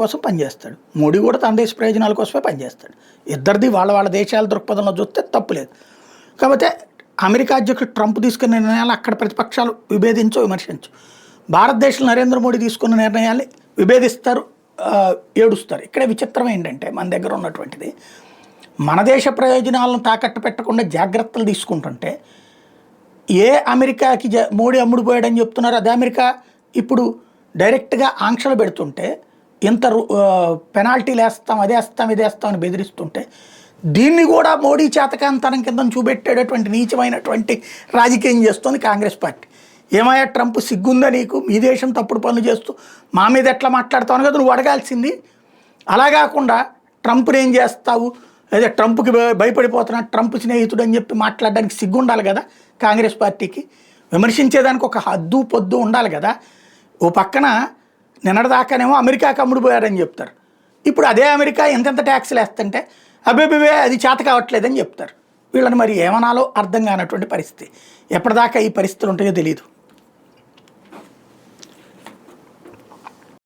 కోసం పనిచేస్తాడు, మోడీ కూడా తన దేశ ప్రయోజనాల కోసమే పనిచేస్తాడు. ఇద్దరిది వాళ్ళ వాళ్ళ దేశాల దృక్పథంలో చూస్తే తప్పులేదు. కాకపోతే అమెరికా అధ్యక్షుడు ట్రంప్ తీసుకున్న నిర్ణయాలు అక్కడ ప్రతిపక్షాలు విమర్శించు. భారతదేశంలో నరేంద్ర మోడీ తీసుకున్న నిర్ణయాల్ని విభేదిస్తారు, ఏడుస్తారు. ఇక్కడ విచిత్రం ఏంటంటే మన దగ్గర ఉన్నటువంటిది, మన దేశ ప్రయోజనాలను తాకట్టు పెట్టకుండా జాగ్రత్తలు తీసుకుంటుంటే అమెరికాకి మోడీ అమ్ముడు పోయాడని చెప్తున్నారు, అదే అమెరికా ఇప్పుడు డైరెక్ట్గా ఆంక్షలు పెడుతుంటే, ఇంత పెనాల్టీలు వేస్తాం, అదే వేస్తాం, ఇదే వేస్తాం అని బెదిరిస్తుంటే, దీన్ని కూడా మోడీ చేతకాంతనం కింద చూపెట్టేటటువంటి నీచమైనటువంటి రాజకీయం చేస్తుంది కాంగ్రెస్ పార్టీ. ఏమయ్యా ట్రంప్, సిగ్గుందా నీకు? మీ దేశం తప్పుడు పనులు చేస్తూ మా మీద ఎట్లా మాట్లాడతావు కదా నువ్వు అడగాల్సింది. అలా కాకుండా ట్రంప్ని ఏం చేస్తావు, అదే ట్రంప్కి భయపడిపోతున్నా, ట్రంప్ స్నేహితుడు అని చెప్పి మాట్లాడడానికి సిగ్గు ఉండాలి కదా కాంగ్రెస్ పార్టీకి. విమర్శించేదానికి ఒక హద్దు పొద్దు ఉండాలి కదా. ఓ పక్కన నిన్నటిదాకానేమో అమెరికాకి అమ్ముడు పోయారని చెప్తారు, ఇప్పుడు అదే అమెరికా ఎంతెంత ట్యాక్స్లు వేస్తుంటే అబ్బేబే అది చేత కావట్లేదని చెప్తారు. వీళ్ళని మరి ఏమనాలో అర్థం కానటువంటి పరిస్థితి. ఎప్పటిదాకా ఈ పరిస్థితులు ఉంటాయో తెలియదు.